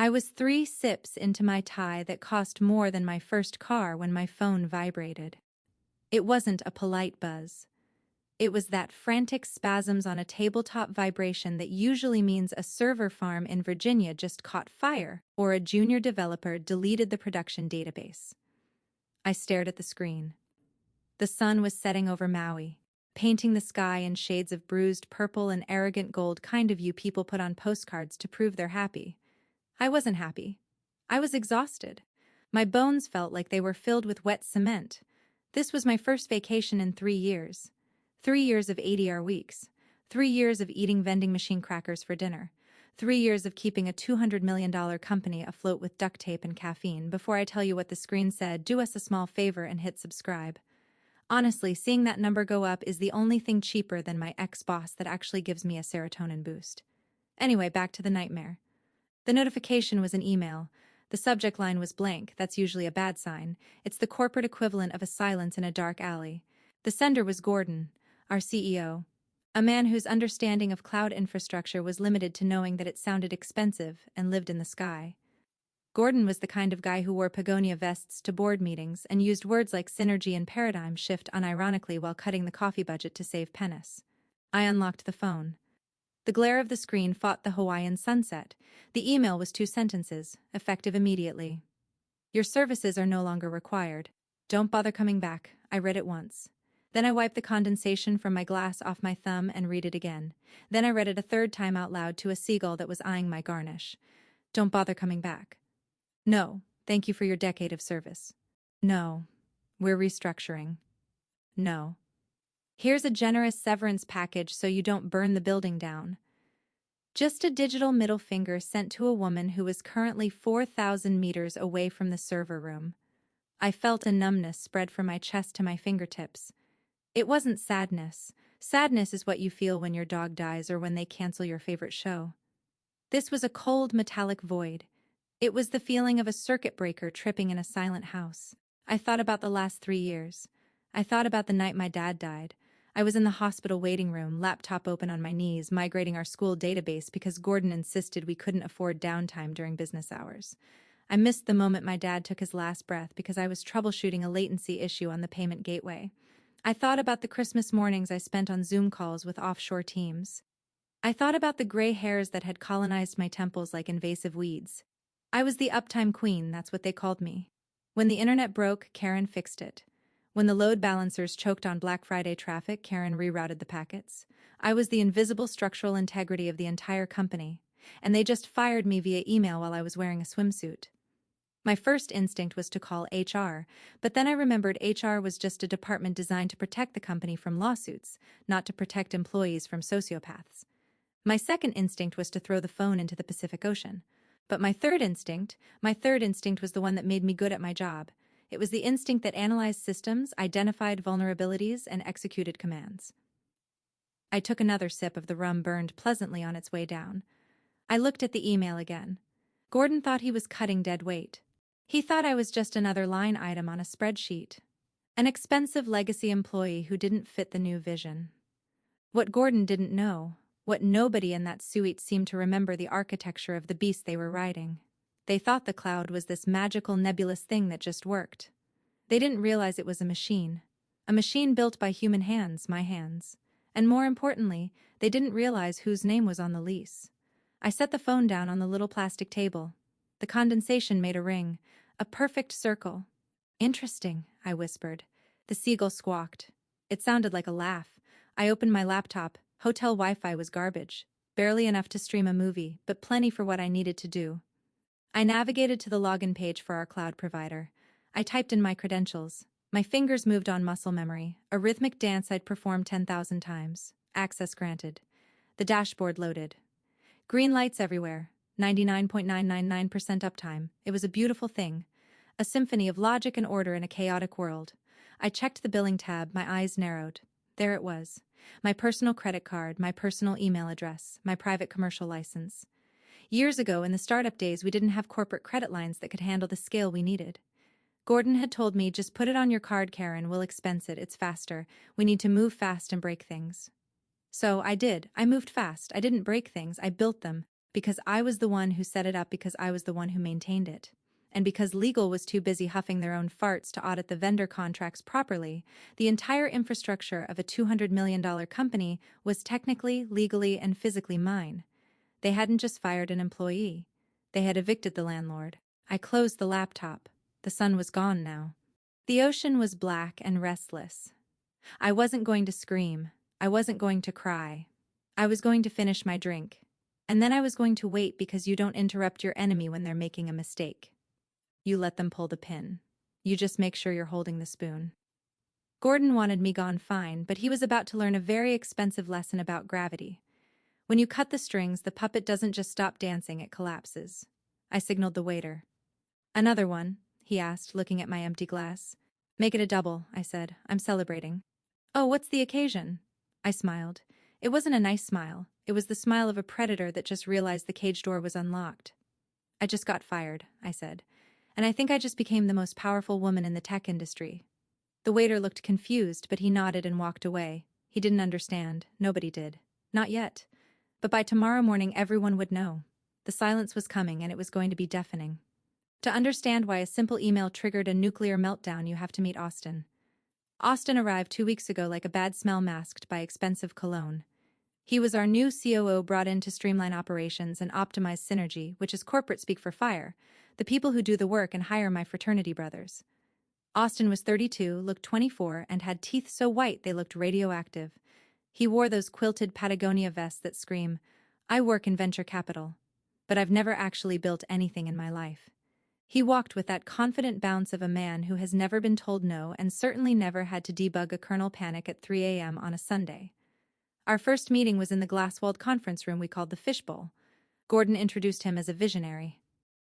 I was 3 sips into my tie that cost more than my first car when my phone vibrated. It wasn't a polite buzz. It was that frantic spasms on a tabletop vibration that usually means a server farm in Virginia just caught fire or a junior developer deleted the production database. I stared at the screen. The sun was setting over Maui, painting the sky in shades of bruised purple and arrogant gold kind of you people put on postcards to prove they're happy. I wasn't happy. I was exhausted. My bones felt like they were filled with wet cement. This was my first vacation in 3 years. 3 years of 80-hour weeks. 3 years of eating vending machine crackers for dinner. 3 years of keeping a $200 million company afloat with duct tape and caffeine. Before I tell you what the screen said, do us a small favor and hit subscribe. Honestly, seeing that number go up is the only thing cheaper than my ex-boss that actually gives me a serotonin boost. Anyway, back to the nightmare. The notification was an email. The subject line was blank. That's usually a bad sign. It's the corporate equivalent of a silence in a dark alley. The sender was Gordon, our CEO. A man whose understanding of cloud infrastructure was limited to knowing that it sounded expensive and lived in the sky. Gordon was the kind of guy who wore Pagonia vests to board meetings and used words like synergy and paradigm shift unironically while cutting the coffee budget to save pennies. I unlocked the phone. The glare of the screen fought the Hawaiian sunset. The email was 2 sentences, effective immediately. Your services are no longer required. Don't bother coming back. I read it once. Then I wiped the condensation from my glass off my thumb and read it again. Then I read it a third time out loud to a seagull that was eyeing my garnish. Don't bother coming back. No, thank you for your decade of service. No, we're restructuring. No. Here's a generous severance package so you don't burn the building down. Just a digital middle finger sent to a woman who was currently 4,000 meters away from the server room. I felt a numbness spread from my chest to my fingertips. It wasn't sadness. Sadness is what you feel when your dog dies or when they cancel your favorite show. This was a cold, metallic void. It was the feeling of a circuit breaker tripping in a silent house. I thought about the last 3 years. I thought about the night my dad died. I was in the hospital waiting room, laptop open on my knees, migrating our school database because Gordon insisted we couldn't afford downtime during business hours. I missed the moment my dad took his last breath because I was troubleshooting a latency issue on the payment gateway. I thought about the Christmas mornings I spent on Zoom calls with offshore teams. I thought about the gray hairs that had colonized my temples like invasive weeds. I was the uptime queen, that's what they called me. When the internet broke, Karen fixed it. When the load balancers choked on Black Friday traffic, Karen rerouted the packets. I was the invisible structural integrity of the entire company, and they just fired me via email while I was wearing a swimsuit. My first instinct was to call HR, but then I remembered HR was just a department designed to protect the company from lawsuits, not to protect employees from sociopaths. My second instinct was to throw the phone into the Pacific Ocean. But my third instinct was the one that made me good at my job. It was the instinct that analyzed systems, identified vulnerabilities, and executed commands. I took another sip of the rum burned pleasantly on its way down. I looked at the email again. Gordon thought he was cutting dead weight. He thought I was just another line item on a spreadsheet. An expensive legacy employee who didn't fit the new vision. What Gordon didn't know, what nobody in that suite seemed to remember the architecture of the beast they were riding. They thought the cloud was this magical nebulous thing that just worked. They didn't realize it was a machine built by human hands, my hands. And more importantly, they didn't realize whose name was on the lease. I set the phone down on the little plastic table. The condensation made a ring, a perfect circle. Interesting, I whispered. The seagull squawked. It sounded like a laugh. I opened my laptop. Hotel Wi-Fi was garbage. Barely enough to stream a movie, but plenty for what I needed to do. I navigated to the login page for our cloud provider. I typed in my credentials. My fingers moved on muscle memory, a rhythmic dance I'd performed 10,000 times. Access granted. The dashboard loaded. Green lights everywhere. 99.999% uptime. It was a beautiful thing. A symphony of logic and order in a chaotic world. I checked the billing tab, my eyes narrowed. There it was. My personal credit card, my personal email address, my private commercial license. Years ago, in the startup days, we didn't have corporate credit lines that could handle the scale we needed. Gordon had told me, just put it on your card, Karen, we'll expense it, it's faster. We need to move fast and break things. So I did. I moved fast. I didn't break things, I built them. Because I was the one who set it up, because I was the one who maintained it. And because legal was too busy huffing their own farts to audit the vendor contracts properly, the entire infrastructure of a $200 million company was technically, legally, and physically mine. They hadn't just fired an employee. They had evicted the landlord. I closed the laptop. The sun was gone now. The ocean was black and restless. I wasn't going to scream. I wasn't going to cry. I was going to finish my drink. And then I was going to wait, because you don't interrupt your enemy when they're making a mistake. You let them pull the pin. You just make sure you're holding the spoon. Gordon wanted me gone fine, but he was about to learn a very expensive lesson about gravity. When you cut the strings, the puppet doesn't just stop dancing, it collapses. I signaled the waiter. Another one, he asked, looking at my empty glass. Make it a double, I said. I'm celebrating. Oh, what's the occasion? I smiled. It wasn't a nice smile. It was the smile of a predator that just realized the cage door was unlocked. I just got fired, I said. And I think I just became the most powerful woman in the tech industry. The waiter looked confused, but he nodded and walked away. He didn't understand. Nobody did. Not yet. But by tomorrow morning, everyone would know. The silence was coming, and it was going to be deafening. To understand why a simple email triggered a nuclear meltdown, you have to meet Austin. Austin arrived 2 weeks ago like a bad smell masked by expensive cologne. He was our new COO, brought in to streamline operations and optimize synergy, which is corporate speak for fire, the people who do the work and hire my fraternity brothers. Austin was 32, looked 24, and had teeth so white they looked radioactive. He wore those quilted Patagonia vests that scream, "I work in venture capital, but I've never actually built anything in my life." He walked with that confident bounce of a man who has never been told no and certainly never had to debug a kernel panic at 3 a.m. on a Sunday. Our first meeting was in the glass-walled conference room we called the Fishbowl. Gordon introduced him as a visionary.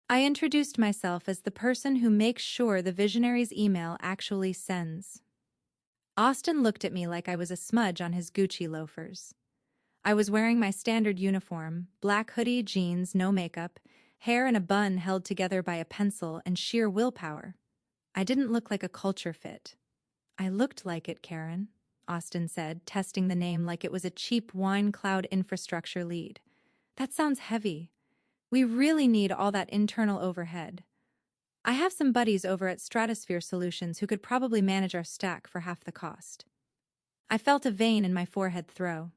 I introduced myself as the person who makes sure the visionary's email actually sends. Austin looked at me like I was a smudge on his Gucci loafers. I was wearing my standard uniform, black hoodie, jeans, no makeup, hair in a bun held together by a pencil and sheer willpower. I didn't look like a culture fit. I looked like it, Karen, Austin said, testing the name like it was a cheap wine cloud infrastructure lead. That sounds heavy. We really need all that internal overhead. I have some buddies over at Stratosphere Solutions who could probably manage our stack for half the cost. I felt a vein in my forehead throw.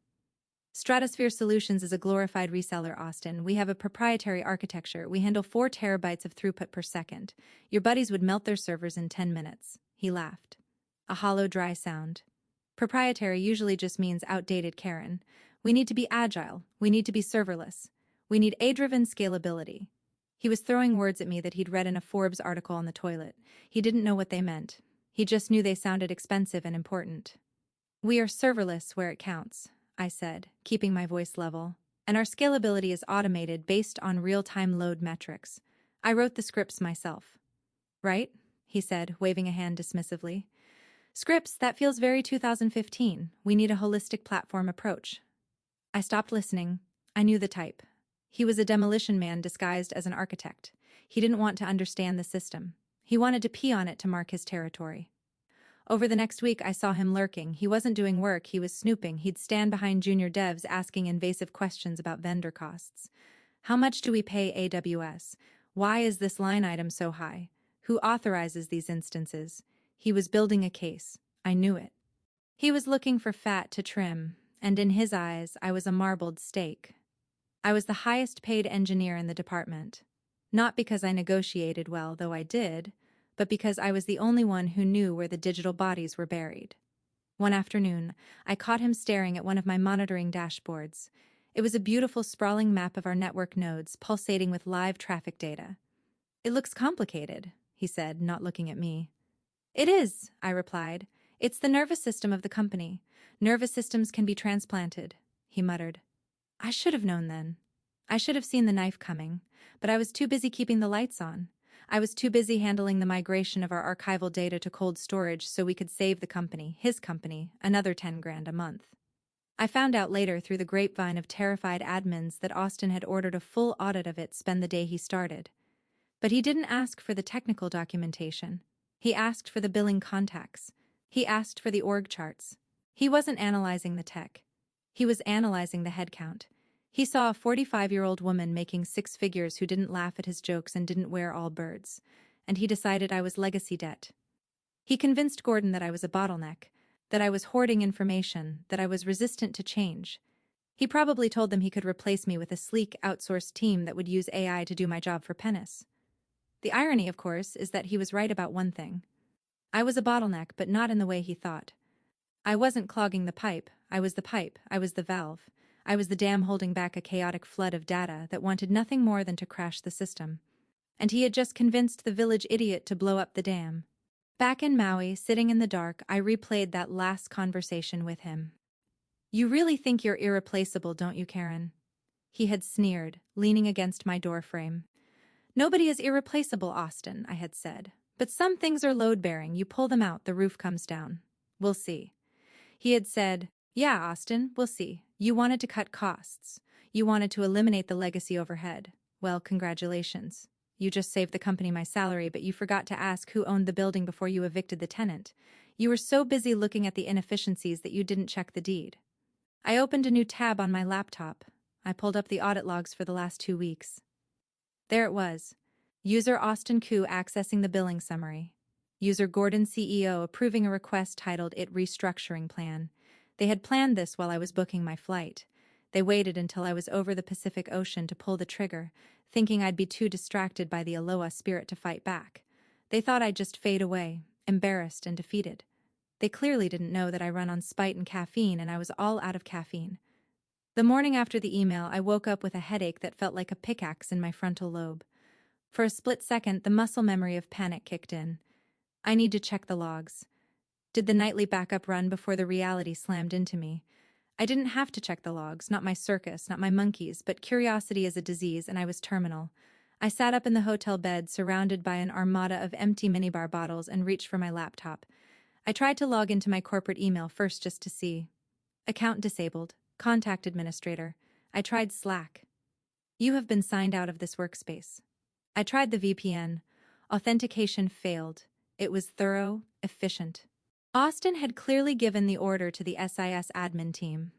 Stratosphere Solutions is a glorified reseller, Austin. We have a proprietary architecture. We handle 4 terabytes of throughput per second. Your buddies would melt their servers in 10 minutes. He laughed. A hollow, dry sound. Proprietary usually just means outdated, Karen. We need to be agile. We need to be serverless. We need A-driven scalability. He was throwing words at me that he'd read in a Forbes article on the toilet. He didn't know what they meant. He just knew they sounded expensive and important. We are serverless where it counts, I said, keeping my voice level. And our scalability is automated based on real-time load metrics. I wrote the scripts myself. Right? He said, waving a hand dismissively. Scripts, that feels very 2015. We need a holistic platform approach. I stopped listening. I knew the type. He was a demolition man disguised as an architect. He didn't want to understand the system. He wanted to pee on it to mark his territory. Over the next week, I saw him lurking. He wasn't doing work, he was snooping. He'd stand behind junior devs asking invasive questions about vendor costs. How much do we pay AWS? Why is this line item so high? Who authorizes these instances? He was building a case. I knew it. He was looking for fat to trim, and in his eyes, I was a marbled steak. I was the highest paid engineer in the department. Not because I negotiated well, though I did, but because I was the only one who knew where the digital bodies were buried. One afternoon, I caught him staring at one of my monitoring dashboards. It was a beautiful sprawling map of our network nodes, pulsating with live traffic data. It looks complicated, he said, not looking at me. It is, I replied. It's the nervous system of the company. Nervous systems can be transplanted, he muttered. I should have known then. I should have seen the knife coming, but I was too busy keeping the lights on. I was too busy handling the migration of our archival data to cold storage so we could save the company, his company, another 10 grand a month. I found out later through the grapevine of terrified admins that Austin had ordered a full audit of it spend the day he started. But he didn't ask for the technical documentation. He asked for the billing contacts. He asked for the org charts. He wasn't analyzing the tech. He was analyzing the headcount. He saw a 45-year-old woman making six figures who didn't laugh at his jokes and didn't wear all birds. And he decided I was legacy debt. He convinced Gordon that I was a bottleneck, that I was hoarding information, that I was resistant to change. He probably told them he could replace me with a sleek, outsourced team that would use AI to do my job for pennies. The irony, of course, is that he was right about one thing. I was a bottleneck, but not in the way he thought. I wasn't clogging the pipe, I was the pipe, I was the valve. I was the dam holding back a chaotic flood of data that wanted nothing more than to crash the system. And he had just convinced the village idiot to blow up the dam. Back in Maui, sitting in the dark, I replayed that last conversation with him. "You really think you're irreplaceable, don't you, Karen?" He had sneered, leaning against my doorframe. "Nobody is irreplaceable, Austin," I had said. "But some things are load-bearing. You pull them out, the roof comes down. We'll see." He had said, "Yeah, Austin, we'll see. You wanted to cut costs. You wanted to eliminate the legacy overhead. Well, congratulations. You just saved the company my salary, but you forgot to ask who owned the building before you evicted the tenant. You were so busy looking at the inefficiencies that you didn't check the deed." I opened a new tab on my laptop. I pulled up the audit logs for the last 2 weeks. There it was. User Austin Koo accessing the billing summary. User Gordon CEO approving a request titled IT Restructuring Plan. They had planned this while I was booking my flight. They waited until I was over the Pacific Ocean to pull the trigger, thinking I'd be too distracted by the Aloha spirit to fight back. They thought I'd just fade away, embarrassed and defeated. They clearly didn't know that I run on spite and caffeine, and I was all out of caffeine. The morning after the email, I woke up with a headache that felt like a pickaxe in my frontal lobe. For a split second, the muscle memory of panic kicked in. I need to check the logs. Did the nightly backup run before the reality slammed into me? I didn't have to check the logs, not my circus, not my monkeys, but curiosity is a disease, and I was terminal. I sat up in the hotel bed, surrounded by an armada of empty minibar bottles, and reached for my laptop. I tried to log into my corporate email first just to see. Account disabled. Contact administrator. I tried Slack. You have been signed out of this workspace. I tried the VPN. Authentication failed. It was thorough, efficient. Austin had clearly given the order to the SIS admin team.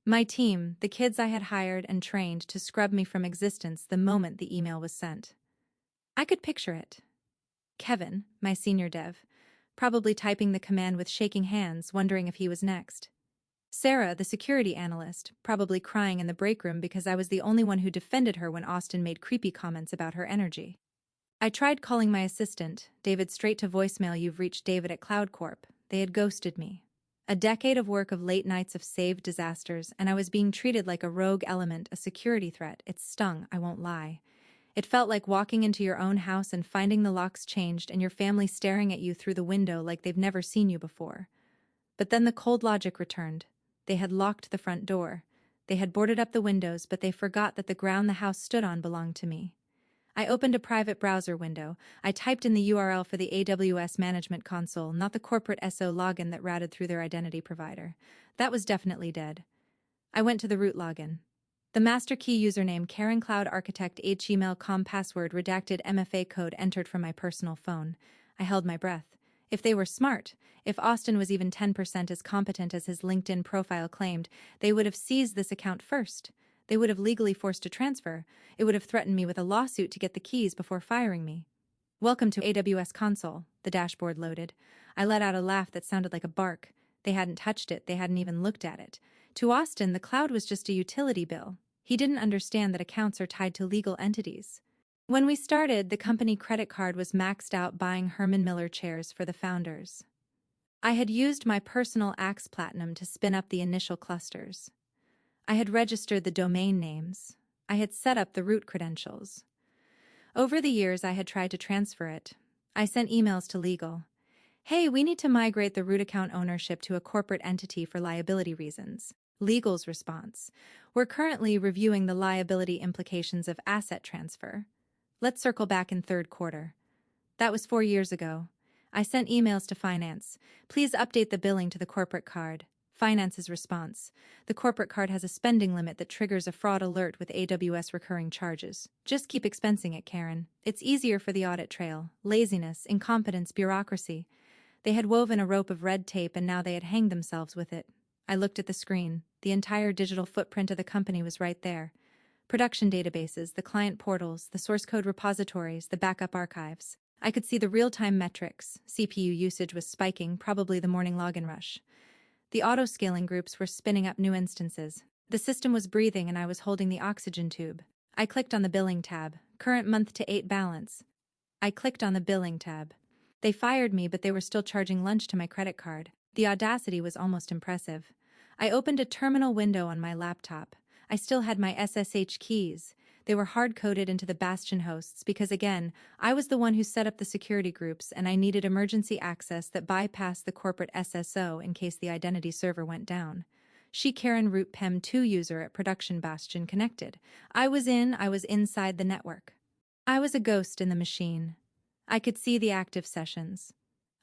My team, the kids I had hired and trained to scrub me from existence the moment the email was sent. I could picture it. Kevin, my senior dev, probably typing the command with shaking hands, wondering if he was next. Sarah, the security analyst, probably crying in the break room because I was the only one who defended her when Austin made creepy comments about her energy. I tried calling my assistant, David, straight to voicemail. "You've reached David at Cloud Corp." They had ghosted me. A decade of work of late nights of saved disasters, and I was being treated like a rogue element, a security threat. It stung, I won't lie. It felt like walking into your own house and finding the locks changed and your family staring at you through the window like they've never seen you before. But then the cold logic returned. They had locked the front door. They had boarded up the windows, but they forgot that the ground the house stood on belonged to me. I opened a private browser window. I typed in the URL for the AWS Management Console, not the corporate SO login that routed through their identity provider. That was definitely dead. I went to the root login. The master key username Karen Cloud Architect @gmail.com password redacted MFA code entered from my personal phone. I held my breath. If they were smart, if Austin was even 10% as competent as his LinkedIn profile claimed, they would have seized this account first. They would have legally forced a transfer. It would have threatened me with a lawsuit to get the keys before firing me. "Welcome to AWS Console," the dashboard loaded. I let out a laugh that sounded like a bark. They hadn't touched it. They hadn't even looked at it. To Austin, the cloud was just a utility bill. He didn't understand that accounts are tied to legal entities. When we started, the company credit card was maxed out buying Herman Miller chairs for the founders. I had used my personal Axe Platinum to spin up the initial clusters. I had registered the domain names. I had set up the root credentials. Over the years, I had tried to transfer it. I sent emails to legal. "Hey, we need to migrate the root account ownership to a corporate entity for liability reasons." Legal's response: "We're currently reviewing the liability implications of asset transfer. Let's circle back in third quarter." That was 4 years ago. I sent emails to finance. "Please update the billing to the corporate card." Finance's response: "The corporate card has a spending limit that triggers a fraud alert with AWS recurring charges. Just keep expensing it, Karen. It's easier for the audit trail." Laziness, incompetence, bureaucracy. They had woven a rope of red tape and now they had hanged themselves with it. I looked at the screen. The entire digital footprint of the company was right there. Production databases, the client portals, the source code repositories, the backup archives. I could see the real-time metrics. CPU usage was spiking, probably the morning login rush. The auto-scaling groups were spinning up new instances. The system was breathing and I was holding the oxygen tube. I clicked on the billing tab. Current month-to-date balance. I clicked on the billing tab. They fired me, but they were still charging lunch to my credit card. The audacity was almost impressive. I opened a terminal window on my laptop. I still had my SSH keys. They were hard-coded into the Bastion hosts because, again, I was the one who set up the security groups and I needed emergency access that bypassed the corporate SSO in case the identity server went down. She Karen Root PEM 2 user at Production Bastion connected. I was inside the network. I was a ghost in the machine. I could see the active sessions.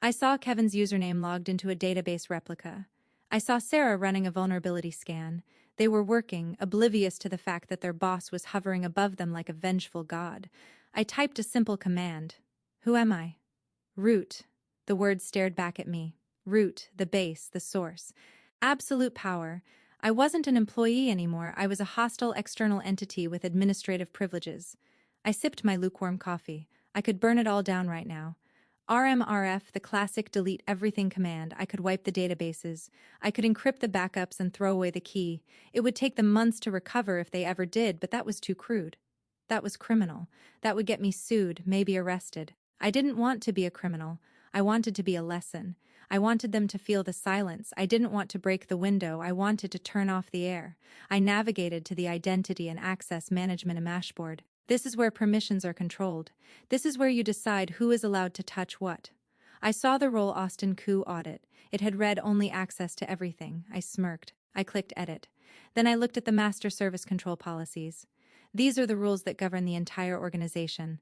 I saw Kevin's username logged into a database replica. I saw Sarah running a vulnerability scan. They were working, oblivious to the fact that their boss was hovering above them like a vengeful god. I typed a simple command. Who am I? Root. The word stared back at me. Root, the base, the source. Absolute power. I wasn't an employee anymore. I was a hostile external entity with administrative privileges. I sipped my lukewarm coffee. I could burn it all down right now. RMRF, the classic delete everything command. I could wipe the databases. I could encrypt the backups and throw away the key. It would take them months to recover if they ever did, but that was too crude. That was criminal. That would get me sued, maybe arrested. I didn't want to be a criminal. I wanted to be a lesson. I wanted them to feel the silence. I didn't want to break the window. I wanted to turn off the air. I navigated to the identity and access management dashboard. This is where permissions are controlled. This is where you decide who is allowed to touch what. I saw the role Austin Koo audit. It had read only access to everything. I smirked. I clicked edit. Then I looked at the master service control policies. These are the rules that govern the entire organization.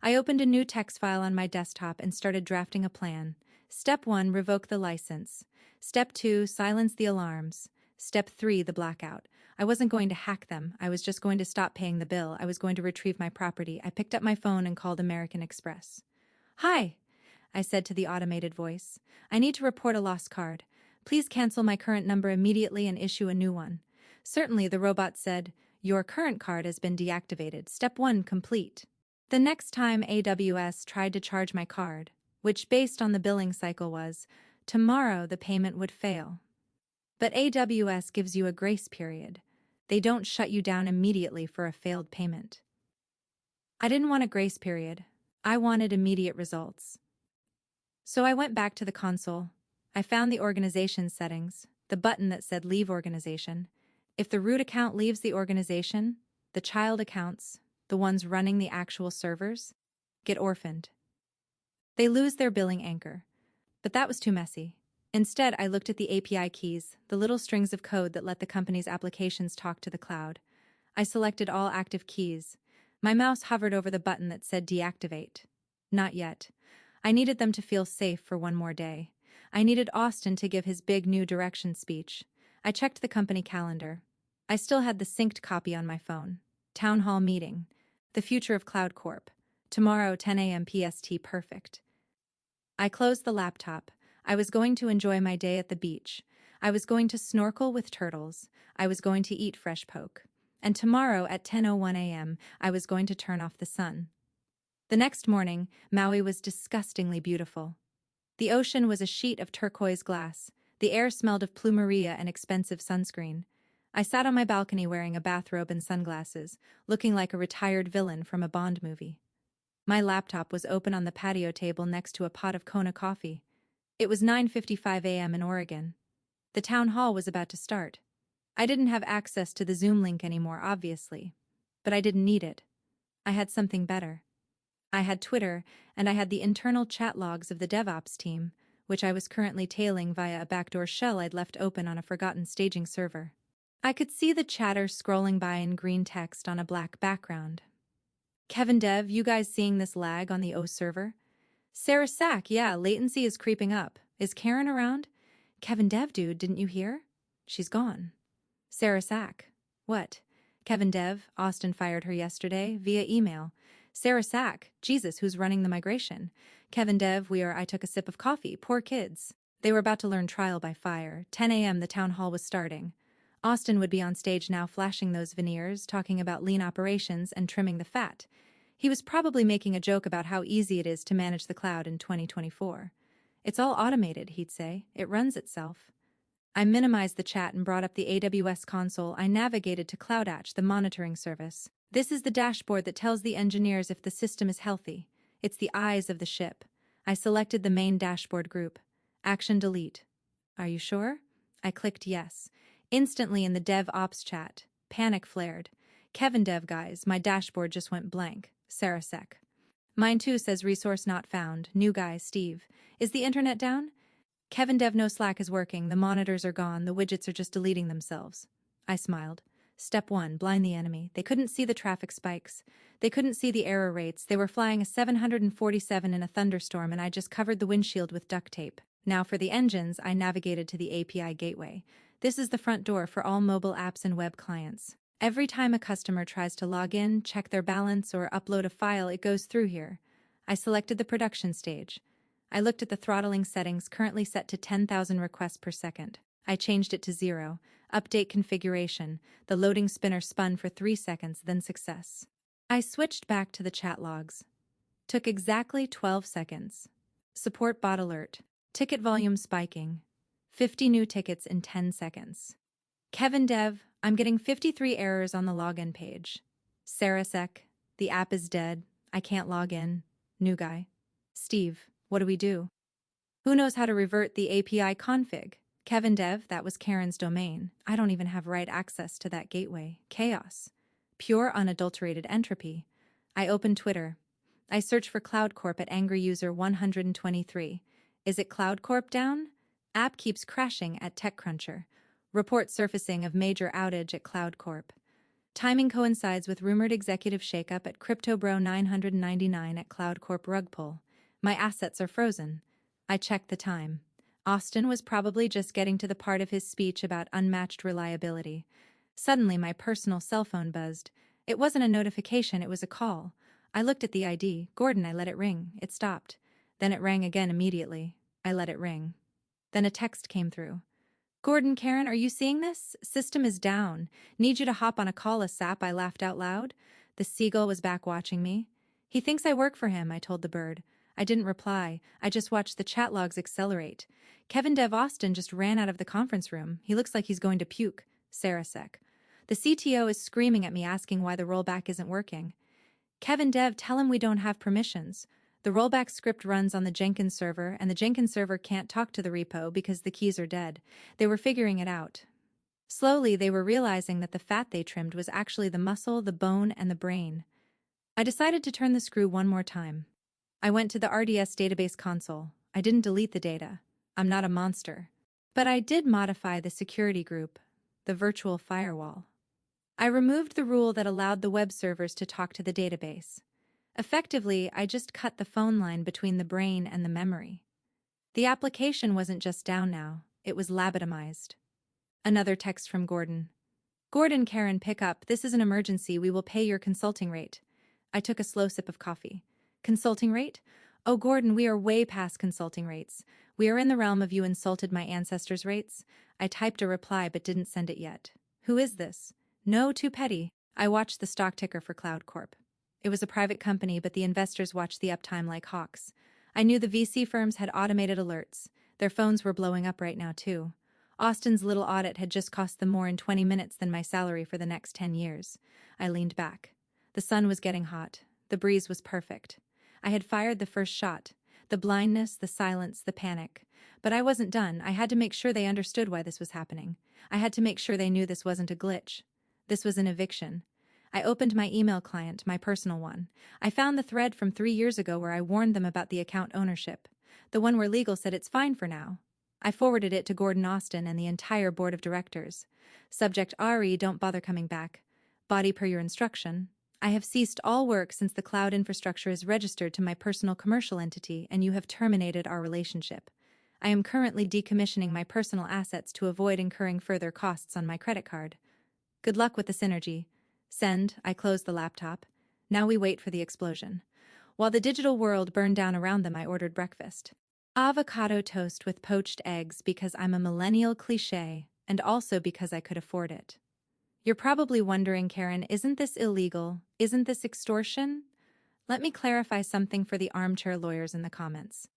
I opened a new text file on my desktop and started drafting a plan. Step 1, revoke the license. Step 2, silence the alarms. Step 3, the blackout. I wasn't going to hack them. I was just going to stop paying the bill. I was going to retrieve my property. I picked up my phone and called American Express. Hi, I said to the automated voice. I need to report a lost card. Please cancel my current number immediately and issue a new one. Certainly, the robot said, your current card has been deactivated. Step 1 complete. The next time AWS tried to charge my card, which based on the billing cycle was, tomorrow the payment would fail. But AWS gives you a grace period. They don't shut you down immediately for a failed payment. I didn't want a grace period. I wanted immediate results. So I went back to the console. I found the organization settings, the button that said Leave Organization. If the root account leaves the organization, the child accounts, the ones running the actual servers, get orphaned. They lose their billing anchor. But that was too messy. Instead, I looked at the API keys, the little strings of code that let the company's applications talk to the cloud. I selected all active keys. My mouse hovered over the button that said deactivate. Not yet. I needed them to feel safe for one more day. I needed Austin to give his big new direction speech. I checked the company calendar. I still had the synced copy on my phone. Town hall meeting. The future of Cloud Corp. Tomorrow, 10 a.m. PST, perfect. I closed the laptop. I was going to enjoy my day at the beach. I was going to snorkel with turtles. I was going to eat fresh poke. And tomorrow at 10:01 a.m., I was going to turn off the sun. The next morning, Maui was disgustingly beautiful. The ocean was a sheet of turquoise glass. The air smelled of plumeria and expensive sunscreen. I sat on my balcony wearing a bathrobe and sunglasses, looking like a retired villain from a Bond movie. My laptop was open on the patio table next to a pot of Kona coffee. It was 9:55 a.m. in Oregon. The town hall was about to start. I didn't have access to the Zoom link anymore, obviously. But I didn't need it. I had something better. I had Twitter, and I had the internal chat logs of the DevOps team, which I was currently tailing via a backdoor shell I'd left open on a forgotten staging server. I could see the chatter scrolling by in green text on a black background. Kevin Dev, you guys seeing this lag on the O server? Sarah Sack, yeah, latency is creeping up. Is Karen around? Kevin Dev, dude, didn't you hear? She's gone. Sarah Sack. What? Kevin Dev, Austin fired her yesterday, via email. Sarah Sack, Jesus, who's running the migration? Kevin Dev, I took a sip of coffee, poor kids. They were about to learn trial by fire. 10 a.m. the town hall was starting. Austin would be on stage now flashing those veneers, talking about lean operations and trimming the fat. He was probably making a joke about how easy it is to manage the cloud in 2024. It's all automated, he'd say. It runs itself. I minimized the chat and brought up the AWS console. I navigated to CloudAtch, the monitoring service. This is the dashboard that tells the engineers if the system is healthy. It's the eyes of the ship. I selected the main dashboard group. Action delete. Are you sure? I clicked yes. Instantly in the DevOps chat, panic flared. Kevin Dev guys, my dashboard just went blank. Sarah Sec. Mine too says resource not found. New guy, Steve. Is the internet down? Kevin Dev, no Slack is working. The monitors are gone. The widgets are just deleting themselves. I smiled. Step 1, blind the enemy. They couldn't see the traffic spikes. They couldn't see the error rates. They were flying a 747 in a thunderstorm and I just covered the windshield with duct tape. Now for the engines, I navigated to the API gateway. This is the front door for all mobile apps and web clients. Every time a customer tries to log in, check their balance, or upload a file, it goes through here. I selected the production stage. I looked at the throttling settings, currently set to 10,000 requests per second. I changed it to 0. Update configuration. The loading spinner spun for 3 seconds, then success. I switched back to the chat logs. Took exactly 12 seconds. Support bot alert. Ticket volume spiking. 50 new tickets in 10 seconds. Kevin Dev, I'm getting 53 errors on the login page. Sarah Sec, the app is dead. I can't log in. New guy. Steve, what do we do? Who knows how to revert the API config? Kevin Dev, that was Karen's domain. I don't even have right access to that gateway. Chaos. Pure unadulterated entropy. I opened Twitter. I searched for Cloud Corp at angry user 123. Is it Cloud Corp down? App keeps crashing at TechCruncher. Report surfacing of major outage at Cloud Corp. Timing coincides with rumored executive shakeup at CryptoBro 999 at Cloud Corp rug pull. My assets are frozen. I checked the time. Austin was probably just getting to the part of his speech about unmatched reliability. Suddenly, my personal cell phone buzzed. It wasn't a notification, it was a call. I looked at the ID. Gordon, I let it ring. It stopped. Then it rang again immediately. I let it ring. Then a text came through. Gordon, Karen, are you seeing this? System is down. Need you to hop on a call ASAP. I laughed out loud. The seagull was back watching me. He thinks I work for him, I told the bird. I didn't reply. I just watched the chat logs accelerate. Kevin Dev Austin just ran out of the conference room. He looks like he's going to puke. Sarah Sec. The CTO is screaming at me asking why the rollback isn't working. Kevin Dev, tell him we don't have permissions. The rollback script runs on the Jenkins server, and the Jenkins server can't talk to the repo because the keys are dead. They were figuring it out. Slowly, they were realizing that the fat they trimmed was actually the muscle, the bone, and the brain. I decided to turn the screw one more time. I went to the RDS database console. I didn't delete the data. I'm not a monster. But I did modify the security group, the virtual firewall. I removed the rule that allowed the web servers to talk to the database. Effectively, I just cut the phone line between the brain and the memory. The application wasn't just down now, it was lobotomized. Another text from Gordon. Gordon, Karen, pick up. This is an emergency. We will pay your consulting rate. I took a slow sip of coffee. Consulting rate? Oh, Gordon, we are way past consulting rates. We are in the realm of you insulted my ancestors' rates. I typed a reply but didn't send it yet. Who is this? No, too petty. I watched the stock ticker for Cloud Corp. It was a private company, but the investors watched the uptime like hawks. I knew the VC firms had automated alerts. Their phones were blowing up right now, too. Austin's little audit had just cost them more in 20 minutes than my salary for the next 10 years. I leaned back. The sun was getting hot. The breeze was perfect. I had fired the first shot. The blindness, the silence, the panic. But I wasn't done. I had to make sure they understood why this was happening. I had to make sure they knew this wasn't a glitch. This was an eviction. I opened my email client, my personal one. I found the thread from 3 years ago where I warned them about the account ownership. The one where legal said it's fine for now. I forwarded it to Gordon Austin and the entire board of directors. Subject RE, don't bother coming back. Body per your instruction. I have ceased all work since the cloud infrastructure is registered to my personal commercial entity and you have terminated our relationship. I am currently decommissioning my personal assets to avoid incurring further costs on my credit card. Good luck with the synergy. Send. I closed the laptop. Now we wait for the explosion. While the digital world burned down around them, I ordered breakfast. Avocado toast with poached eggs because I'm a millennial cliché, and also because I could afford it. You're probably wondering, Karen, isn't this illegal? Isn't this extortion? Let me clarify something for the armchair lawyers in the comments.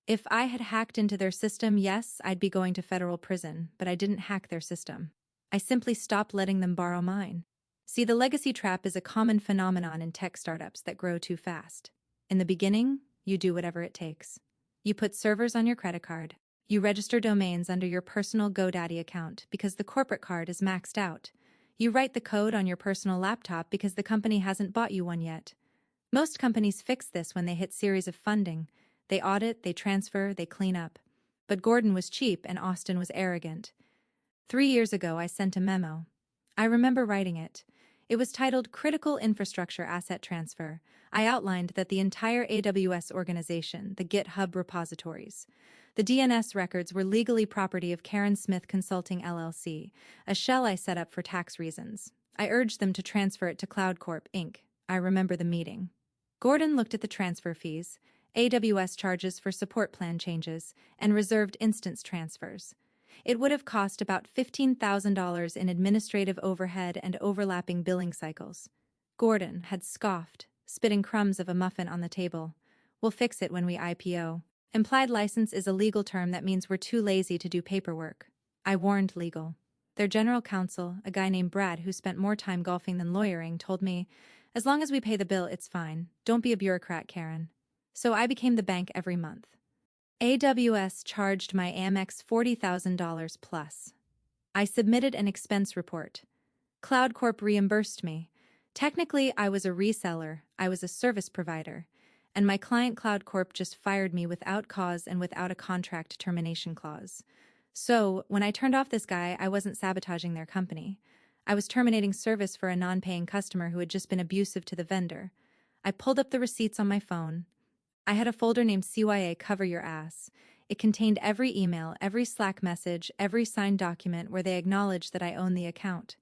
If I had hacked into their system, yes, I'd be going to federal prison, but I didn't hack their system. I simply stopped letting them borrow mine. See, the legacy trap is a common phenomenon in tech startups that grow too fast. In the beginning, you do whatever it takes. You put servers on your credit card. You register domains under your personal GoDaddy account because the corporate card is maxed out. You write the code on your personal laptop because the company hasn't bought you one yet. Most companies fix this when they hit series of funding. They audit, they transfer, they clean up. But Gordon was cheap and Austin was arrogant. 3 years ago, I sent a memo. I remember writing it. It was titled Critical Infrastructure Asset Transfer. I outlined that the entire AWS organization, the GitHub repositories, the DNS records were legally property of Karen Smith Consulting LLC, a shell I set up for tax reasons. I urged them to transfer it to CloudCorp, Inc. I remember the meeting. Gordon looked at the transfer fees, AWS charges for support plan changes, and reserved instance transfers. It would have cost about $15,000 in administrative overhead and overlapping billing cycles. Gordon had scoffed, spitting crumbs of a muffin on the table. We'll fix it when we IPO. Implied license is a legal term that means we're too lazy to do paperwork. I warned legal. Their general counsel, a guy named Brad who spent more time golfing than lawyering, told me, as long as we pay the bill, it's fine. Don't be a bureaucrat, Karen. So I became the bank every month. AWS charged my Amex $40,000 plus. I submitted an expense report. CloudCorp reimbursed me. Technically, I was a reseller, I was a service provider, and my client CloudCorp just fired me without cause and without a contract termination clause. So, when I turned off this guy, I wasn't sabotaging their company. I was terminating service for a non-paying customer who had just been abusive to the vendor. I pulled up the receipts on my phone. I had a folder named CYA Cover Your Ass. It contained every email, every Slack message, every signed document where they acknowledged that I owned the account.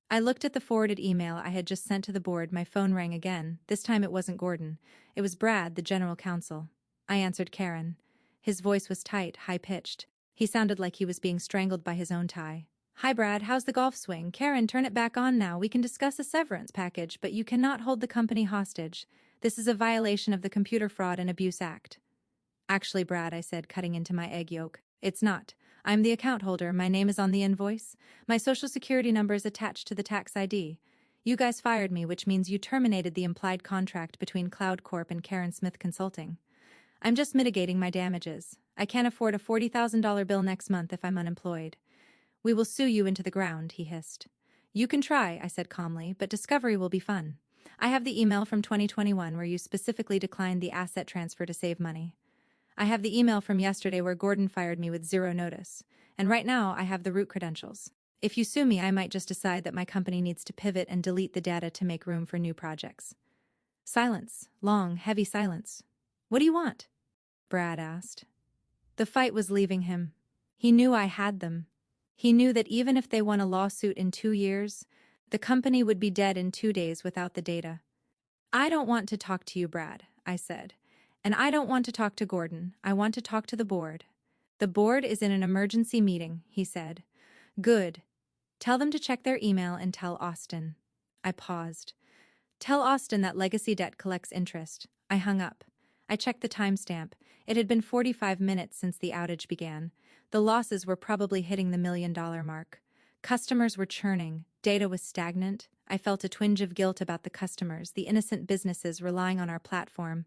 I looked at the forwarded email I had just sent to the board. My phone rang again. This time it wasn't Gordon. It was Brad, the general counsel. I answered Karen. His voice was tight, high-pitched. He sounded like he was being strangled by his own tie. Hi, Brad, how's the golf swing? Karen, turn it back on now. We can discuss a severance package, but you cannot hold the company hostage. This is a violation of the Computer Fraud and Abuse Act. Actually, Brad, I said, cutting into my egg yolk. It's not. I'm the account holder. My name is on the invoice. My social security number is attached to the tax ID. You guys fired me, which means you terminated the implied contract between CloudCorp and Karen Smith Consulting. I'm just mitigating my damages. I can't afford a $40,000 bill next month if I'm unemployed. We will sue you into the ground, he hissed. You can try, I said calmly, but discovery will be fun. I have the email from 2021 where you specifically declined the asset transfer to save money. I have the email from yesterday where Gordon fired me with zero notice. And right now, I have the root credentials. If you sue me, I might just decide that my company needs to pivot and delete the data to make room for new projects. Silence. Long, heavy silence. What do you want? Brad asked. The fight was leaving him. He knew I had them. He knew that even if they won a lawsuit in 2 years, the company would be dead in 2 days without the data. I don't want to talk to you, Brad, I said. And I don't want to talk to Gordon. I want to talk to the board. The board is in an emergency meeting, he said. Good. Tell them to check their email and tell Austin. I paused. Tell Austin that legacy debt collects interest. I hung up. I checked the timestamp. It had been 45 minutes since the outage began. The losses were probably hitting the $1 million mark. Customers were churning. Data was stagnant. I felt a twinge of guilt about the customers, the innocent businesses relying on our platform.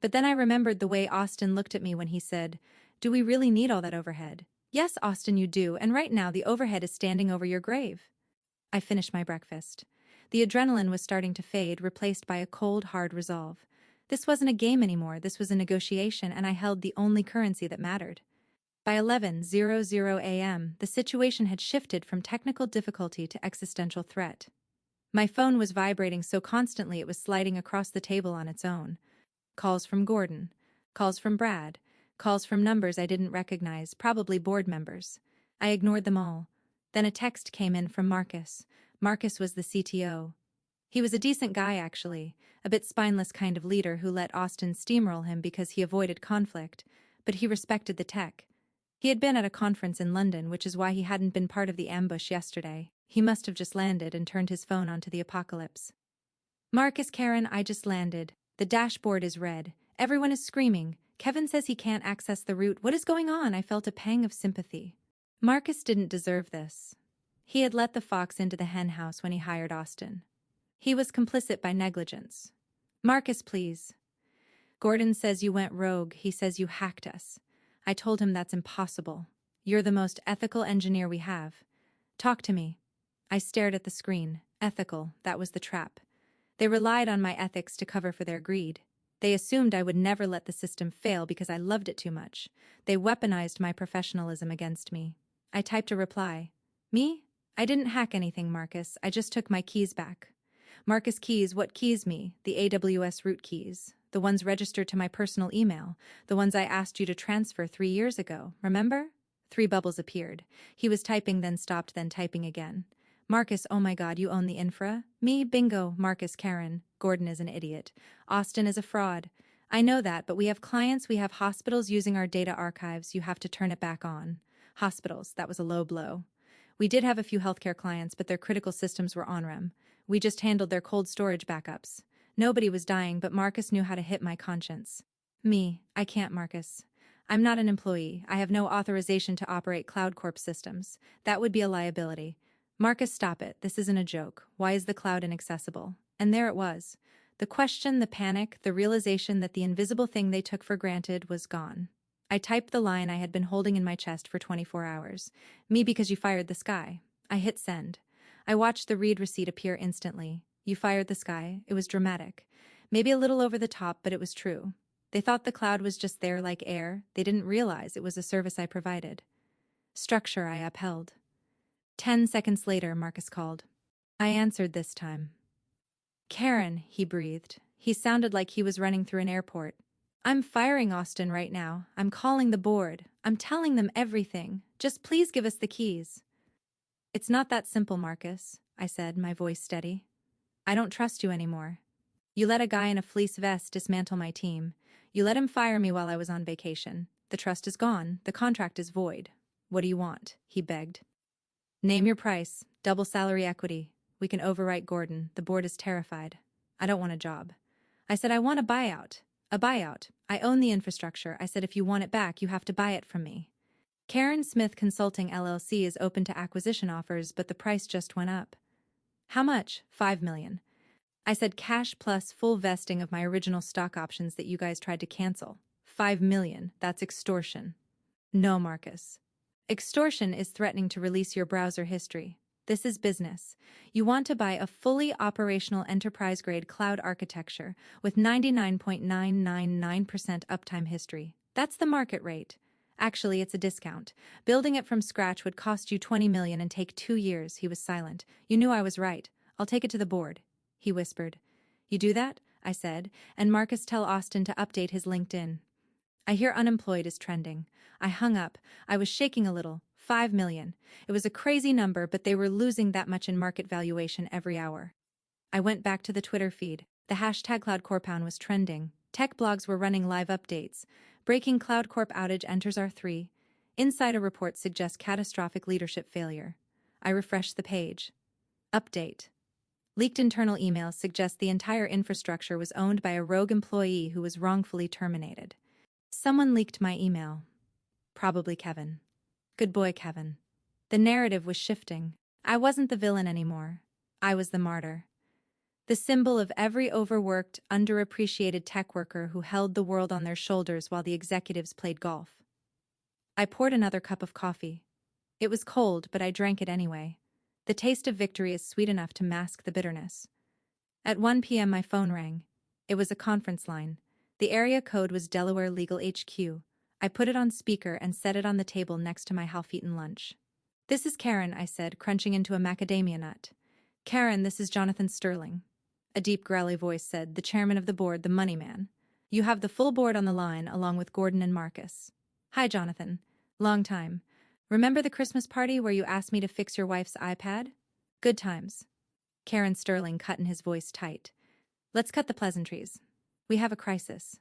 But then I remembered the way Austin looked at me when he said, "Do we really need all that overhead?" Yes, Austin, you do, and right now the overhead is standing over your grave. I finished my breakfast. The adrenaline was starting to fade, replaced by a cold, hard resolve. This wasn't a game anymore, this was a negotiation, and I held the only currency that mattered. By 11:00 a.m., the situation had shifted from technical difficulty to existential threat. My phone was vibrating so constantly it was sliding across the table on its own. Calls from Gordon. Calls from Brad. Calls from numbers I didn't recognize, probably board members. I ignored them all. Then a text came in from Marcus. Marcus was the CTO. He was a decent guy, actually, a bit spineless kind of leader who let Austin steamroll him because he avoided conflict, but he respected the tech. He had been at a conference in London, which is why he hadn't been part of the ambush yesterday. He must have just landed and turned his phone onto the apocalypse. Marcus, Karen, I just landed. The dashboard is red. Everyone is screaming. Kevin says he can't access the route. What is going on? I felt a pang of sympathy. Marcus didn't deserve this. He had let the fox into the hen house when he hired Austin. He was complicit by negligence. Marcus, please. Gordon says you went rogue. He says you hacked us. I told him that's impossible. You're the most ethical engineer we have. Talk to me. I stared at the screen. Ethical, that was the trap. They relied on my ethics to cover for their greed. They assumed I would never let the system fail because I loved it too much. They weaponized my professionalism against me. I typed a reply. Me? I didn't hack anything, Marcus. I just took my keys back. Marcus keys, what keys me? The AWS root keys. The ones registered to my personal email. The ones I asked you to transfer 3 years ago. Remember? 3 bubbles appeared. He was typing, then stopped, then typing again. Marcus, oh my God, you own the infra? Me, bingo. Marcus, Karen. Gordon is an idiot. Austin is a fraud. I know that, but we have clients, we have hospitals using our data archives. You have to turn it back on. Hospitals, that was a low blow. We did have a few healthcare clients, but their critical systems were on-rem. We just handled their cold storage backups. Nobody was dying, but Marcus knew how to hit my conscience. Me, I can't, Marcus. I'm not an employee. I have no authorization to operate Cloud Corp systems. That would be a liability. Marcus, stop it. This isn't a joke. Why is the cloud inaccessible? And there it was. The question, the panic, the realization that the invisible thing they took for granted was gone. I typed the line I had been holding in my chest for 24 hours. Me, because you fired the sky. I hit send. I watched the read receipt appear instantly. You fired the sky. It was dramatic. Maybe a little over the top, but it was true. They thought the cloud was just there like air. They didn't realize it was a service I provided. Structure I upheld. 10 seconds later, Marcus called. I answered this time. Karen, he breathed. He sounded like he was running through an airport. I'm firing Austin right now. I'm calling the board. I'm telling them everything. Just please give us the keys. It's not that simple, Marcus, I said, my voice steady. I don't trust you anymore. You let a guy in a fleece vest dismantle my team. You let him fire me while I was on vacation. The trust is gone. The contract is void. What do you want? He begged. Name your price. Double salary equity. We can overwrite Gordon. The board is terrified. I don't want a job. I said I want a buyout. A buyout. I own the infrastructure. I said if you want it back, you have to buy it from me. Karen Smith Consulting LLC is open to acquisition offers, but the price just went up. How much? $5 million. I said cash plus full vesting of my original stock options that you guys tried to cancel. $5 million. That's extortion. No, Marcus. Extortion is threatening to release your browser history. This is business. You want to buy a fully operational enterprise-grade cloud architecture with 99.999% uptime history. That's the market rate. Actually, it's a discount. Building it from scratch would cost you $20 million and take 2 years. He was silent. You knew I was right. I'll take it to the board, he whispered. You do that? I said, and Marcus, tell Austin to update his LinkedIn. I hear unemployed is trending. I hung up. I was shaking a little. 5 million. It was a crazy number, but they were losing that much in market valuation every hour. I went back to the Twitter feed. The hashtag CloudCorpOwn was trending. Tech blogs were running live updates. Breaking CloudCorp outage enters R3. Insider reports suggest catastrophic leadership failure. I refreshed the page. Update. Leaked internal emails suggest the entire infrastructure was owned by a rogue employee who was wrongfully terminated. Someone leaked my email. Probably Kevin. Good boy, Kevin. The narrative was shifting. I wasn't the villain anymore. I was the martyr. The symbol of every overworked, underappreciated tech worker who held the world on their shoulders while the executives played golf. I poured another cup of coffee. It was cold, but I drank it anyway. The taste of victory is sweet enough to mask the bitterness. At 1 p.m. my phone rang. It was a conference line. The area code was Delaware Legal HQ. I put it on speaker and set it on the table next to my half-eaten lunch. This is Karen, I said, crunching into a macadamia nut. Karen, this is Jonathan Sterling. A deep, growly voice said, the chairman of the board, the money man. You have the full board on the line, along with Gordon and Marcus. Hi, Jonathan. Long time. Remember the Christmas party where you asked me to fix your wife's iPad? Good times. Karen Sterling cut in his voice tight. Let's cut the pleasantries. We have a crisis.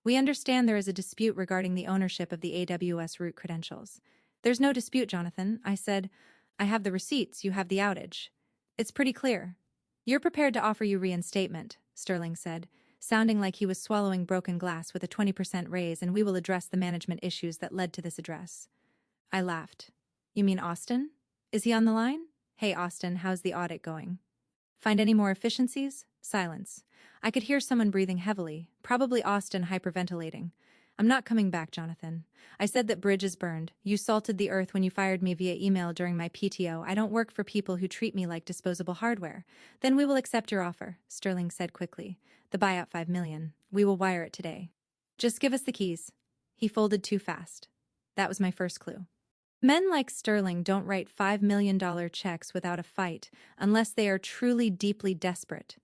We understand there is a dispute regarding the ownership of the AWS root credentials. There's no dispute, Jonathan. I said, I have the receipts, you have the outage. It's pretty clear. You're prepared to offer you reinstatement, Sterling said, sounding like he was swallowing broken glass with a 20% raise, and we will address the management issues that led to this address. I laughed. You mean Austin? Is he on the line? Hey, Austin, how's the audit going? Find any more efficiencies? Silence. I could hear someone breathing heavily, probably Austin hyperventilating. I'm not coming back, Jonathan. I said that bridges burned. You salted the earth when you fired me via email during my PTO. I don't work for people who treat me like disposable hardware. Then we will accept your offer, Sterling said quickly. The buyout $5 million. We will wire it today. Just give us the keys. He folded too fast. That was my first clue. Men like Sterling don't write $5 million checks without a fight unless they are truly deeply desperate,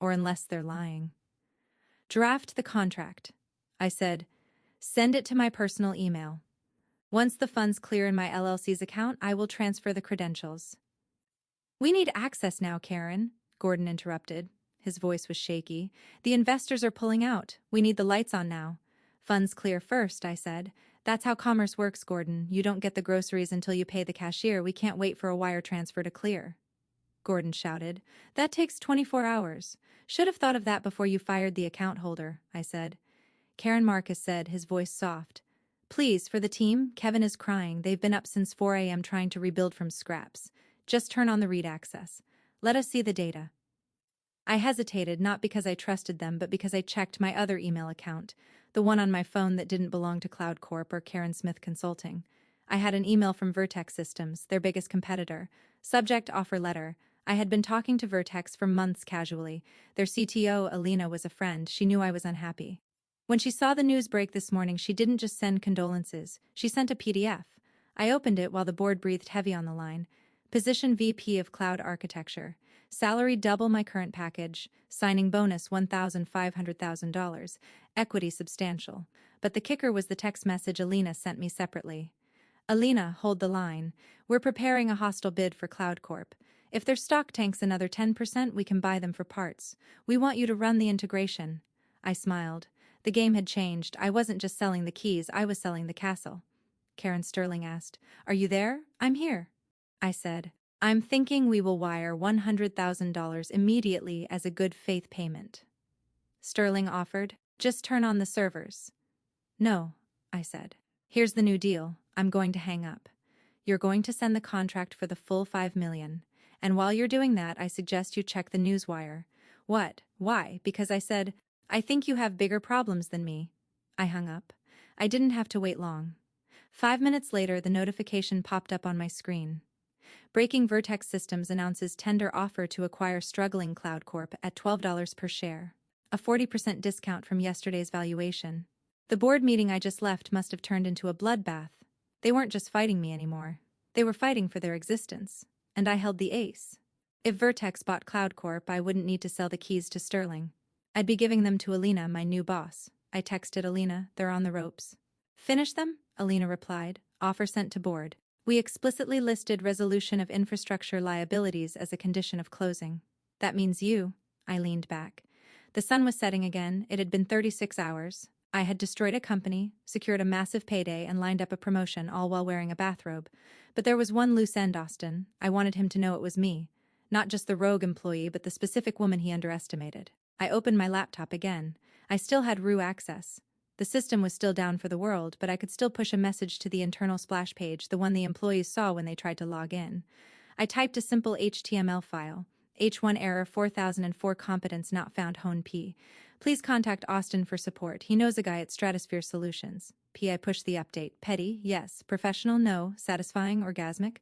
or unless they're lying. Draft the contract, I said. Send it to my personal email. Once the funds clear in my LLC's account, I will transfer the credentials. We need access now, Karen, Gordon interrupted. His voice was shaky. The investors are pulling out. We need the lights on now. Funds clear first, I said. That's how commerce works, Gordon. You don't get the groceries until you pay the cashier. We can't wait for a wire transfer to clear. Gordon shouted. That takes 24 hours. Should have thought of that before you fired the account holder, I said. Karen Marcus said, his voice soft. Please, for the team, Kevin is crying. They've been up since 4 a.m. trying to rebuild from scraps. Just turn on the read access. Let us see the data. I hesitated, not because I trusted them, but because I checked my other email account, the one on my phone that didn't belong to Cloud Corp or Karen Smith Consulting. I had an email from Vertex Systems, their biggest competitor. Subject offer letter. I had been talking to Vertex for months casually. Their CTO, Alina, was a friend. She knew I was unhappy. When she saw the news break this morning, she didn't just send condolences. She sent a PDF. I opened it while the board breathed heavy on the line. Position VP of Cloud Architecture. Salary double my current package. Signing bonus $1,500,000. Equity substantial. But the kicker was the text message Alina sent me separately. Alina, hold the line. We're preparing a hostile bid for Cloud Corp. If their stock tanks another 10%, we can buy them for parts. We want you to run the integration. I smiled. The game had changed. I wasn't just selling the keys, I was selling the castle. Karen Sterling asked, Are you there? I'm here. I said, I'm thinking we will wire $100,000 immediately as a good faith payment. Sterling offered, Just turn on the servers. No, I said. Here's the new deal. I'm going to hang up. You're going to send the contract for the full $5 million. And while you're doing that, I suggest you check the newswire. What? Why? Because I said, I think you have bigger problems than me. I hung up. I didn't have to wait long. 5 minutes later, the notification popped up on my screen. Breaking Vertex Systems announces tender offer to acquire struggling Cloud Corp at $12 per share. A 40% discount from yesterday's valuation. The board meeting I just left must have turned into a bloodbath. They weren't just fighting me anymore. They were fighting for their existence. And I held the ace. If Vertex bought Cloud Corp, I wouldn't need to sell the keys to Sterling. I'd be giving them to Alina, my new boss. I texted Alina, they're on the ropes. Finish them? Alina replied. Offer sent to board. We explicitly listed resolution of infrastructure liabilities as a condition of closing. That means you. I leaned back. The sun was setting again. It had been 36 hours. I had destroyed a company, secured a massive payday, and lined up a promotion, all while wearing a bathrobe. But there was one loose end, Austin. I wanted him to know it was me. Not just the rogue employee, but the specific woman he underestimated. I opened my laptop again. I still had root access. The system was still down for the world, but I could still push a message to the internal splash page, the one the employees saw when they tried to log in. I typed a simple HTML file. H1 error 4004 competence not found Hone P. Please contact Austin for support. He knows a guy at Stratosphere Solutions. P. I pushed the update. Petty, yes. Professional, no. Satisfying, orgasmic.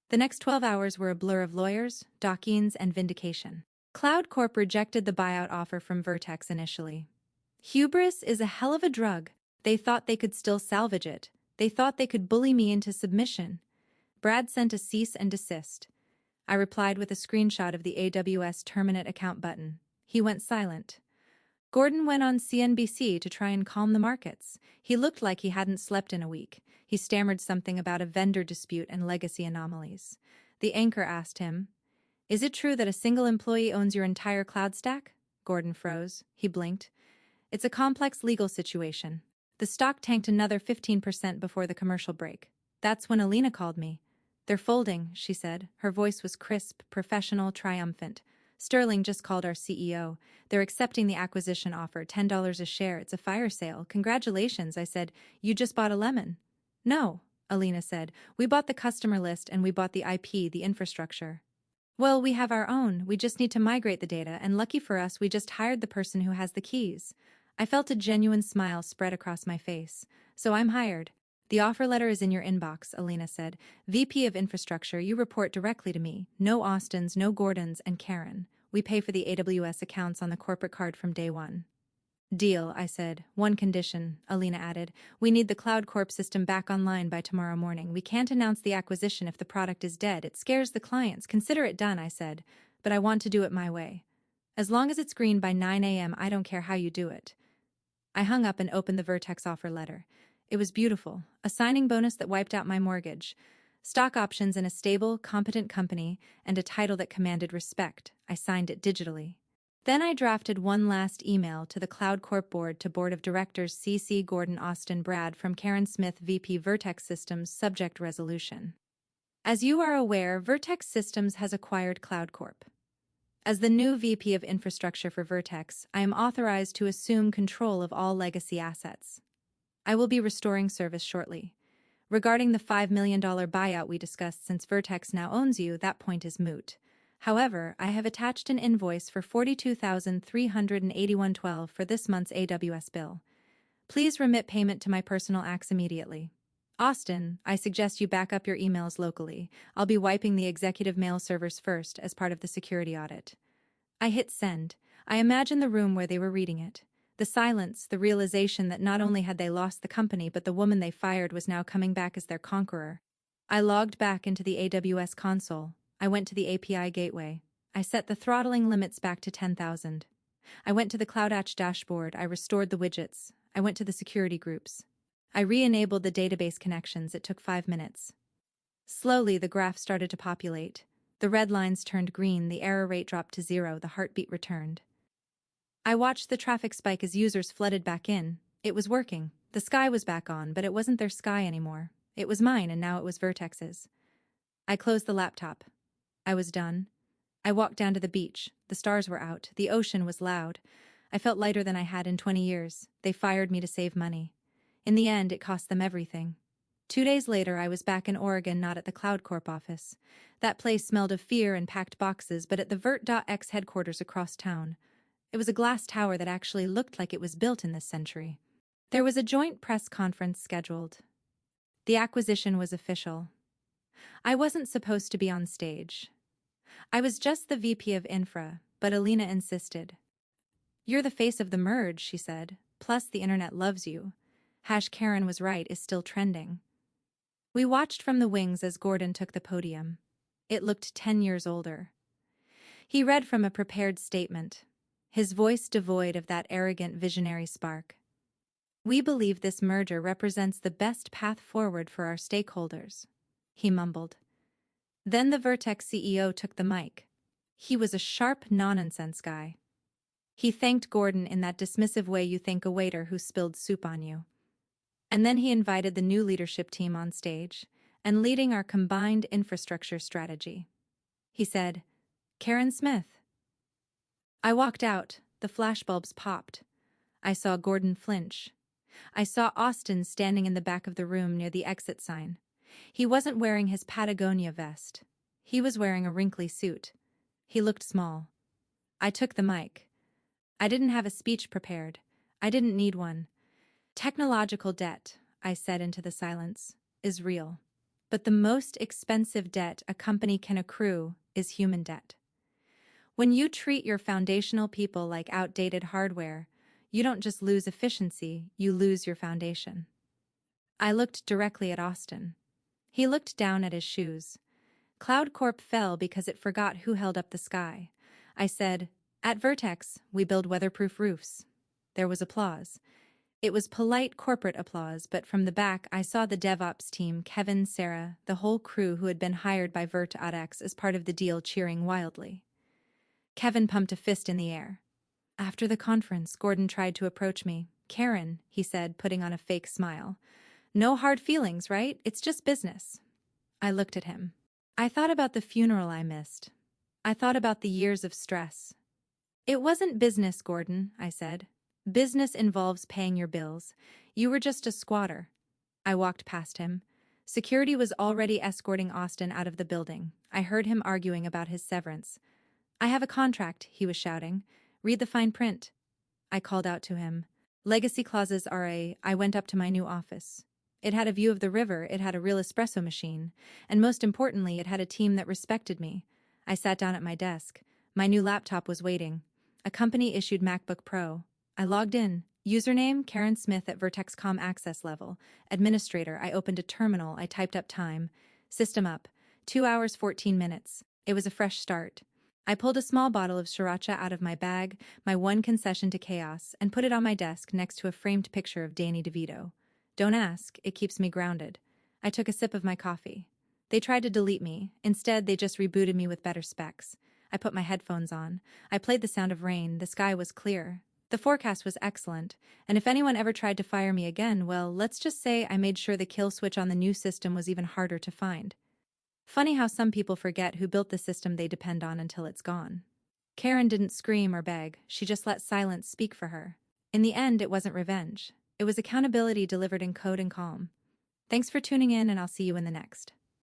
The next 12 hours were a blur of lawyers, dockings, and vindication. Cloud Corp rejected the buyout offer from Vertex initially. Hubris is a hell of a drug. They thought they could still salvage it. They thought they could bully me into submission. Brad sent a cease and desist. I replied with a screenshot of the AWS terminate account button. He went silent. Gordon went on CNBC to try and calm the markets. He looked like he hadn't slept in a week. He stammered something about a vendor dispute and legacy anomalies. The anchor asked him, Is it true that a single employee owns your entire cloud stack? Gordon froze. He blinked. It's a complex legal situation. The stock tanked another 15% before the commercial break. That's when Alina called me. They're folding, she said. Her voice was crisp, professional, triumphant. Sterling just called our CEO. They're accepting the acquisition offer, $10 a share. It's a fire sale. Congratulations, I said. You just bought a lemon. No, Alina said. We bought the customer list and we bought the IP, the infrastructure. Well, we have our own. We just need to migrate the data, and lucky for us, we just hired the person who has the keys. I felt a genuine smile spread across my face. So I'm hired. The offer letter is in your inbox, Alina said. VP of Infrastructure, you report directly to me. No Austins, no Gordons, and Karen. We pay for the AWS accounts on the corporate card from day one. Deal, I said. One condition, Alina added. We need the Cloud Corp system back online by tomorrow morning. We can't announce the acquisition if the product is dead. It scares the clients. Consider it done, I said. But I want to do it my way. As long as it's green by 9 a.m., I don't care how you do it. I hung up and opened the Vertex offer letter. It was beautiful, a signing bonus that wiped out my mortgage, stock options in a stable, competent company, and a title that commanded respect. I signed it digitally. Then I drafted one last email to the Cloud Corp board to Board of Directors CC Gordon Austin Brad from Karen Smith VP Vertex Systems subject resolution. As you are aware, Vertex Systems has acquired Cloud Corp. As the new VP of Infrastructure for Vertex, I am authorized to assume control of all legacy assets. I will be restoring service shortly. Regarding the $5 million buyout we discussed, since Vertex now owns you, that point is moot. However, I have attached an invoice for $42,381.12 for this month's AWS bill. Please remit payment to my personal axe immediately. Austin, I suggest you back up your emails locally. I'll be wiping the executive mail servers first as part of the security audit. I hit send. I imagined the room where they were reading it. The silence, the realization that not only had they lost the company, but the woman they fired was now coming back as their conqueror. I logged back into the AWS console. I went to the API gateway. I set the throttling limits back to 10,000. I went to the CloudAtch dashboard. I restored the widgets. I went to the security groups. I re-enabled the database connections. It took 5 minutes. Slowly, the graph started to populate. The red lines turned green, the error rate dropped to 0, the heartbeat returned. I watched the traffic spike as users flooded back in. It was working. The sky was back on, but it wasn't their sky anymore. It was mine, and now it was Vertex's. I closed the laptop. I was done. I walked down to the beach. The stars were out. The ocean was loud. I felt lighter than I had in 20 years. They fired me to save money. In the end, it cost them everything. 2 days later, I was back in Oregon, not at the Cloud Corp office. That place smelled of fear and packed boxes, but at the Vert.x headquarters across town. It was a glass tower that actually looked like it was built in this century. There was a joint press conference scheduled. The acquisition was official. I wasn't supposed to be on stage. I was just the VP of Infra, but Alina insisted. You're the face of the merge, she said. Plus, the internet loves you. #Karen was right is still trending. We watched from the wings as Gordon took the podium. It looked 10 years older. He read from a prepared statement, his voice devoid of that arrogant visionary spark. We believe this merger represents the best path forward for our stakeholders, he mumbled. Then the Vertex CEO took the mic. He was a sharp, no-nonsense guy. He thanked Gordon in that dismissive way you thank a waiter who spilled soup on you. And then he invited the new leadership team on stage and leading our combined infrastructure strategy. He said, Karen Smith. I walked out. The flashbulbs popped. I saw Gordon flinch. I saw Austin standing in the back of the room near the exit sign. He wasn't wearing his Patagonia vest. He was wearing a wrinkly suit. He looked small. I took the mic. I didn't have a speech prepared. I didn't need one. Technological debt, I said into the silence, is real. But the most expensive debt a company can accrue is human debt. When you treat your foundational people like outdated hardware, you don't just lose efficiency, you lose your foundation. I looked directly at Austin. He looked down at his shoes. Cloud Corp fell because it forgot who held up the sky. I said, at Vertex, we build weatherproof roofs. There was applause. It was polite corporate applause, but from the back I saw the DevOps team, Kevin, Sarah, the whole crew who had been hired by Vert.x as part of the deal cheering wildly. Kevin pumped a fist in the air. After the conference, Gordon tried to approach me. Karen, he said, putting on a fake smile. No hard feelings, right? It's just business. I looked at him. I thought about the funeral I missed. I thought about the years of stress. It wasn't business, Gordon, I said. Business involves paying your bills. You were just a squatter. I walked past him. Security was already escorting Austin out of the building. I heard him arguing about his severance. I have a contract, he was shouting. Read the fine print. I called out to him. Legacy clauses are I went up to my new office. It had a view of the river, it had a real espresso machine, and most importantly, it had a team that respected me. I sat down at my desk. My new laptop was waiting. A company-issued MacBook Pro. I logged in. Username, Karen Smith at VertexCom access level. Administrator, I opened a terminal, I typed up time. System up. 2 hours, 14 minutes. It was a fresh start. I pulled a small bottle of sriracha out of my bag, my one concession to chaos, and put it on my desk next to a framed picture of Danny DeVito. Don't ask, it keeps me grounded. I took a sip of my coffee. They tried to delete me. Instead, they just rebooted me with better specs. I put my headphones on. I played the sound of rain. The sky was clear. The forecast was excellent, and if anyone ever tried to fire me again, well, let's just say I made sure the kill switch on the new system was even harder to find. Funny how some people forget who built the system they depend on until it's gone. Karen didn't scream or beg, she just let silence speak for her. In the end, it wasn't revenge. It was accountability delivered in code and calm. Thanks for tuning in, and I'll see you in the next.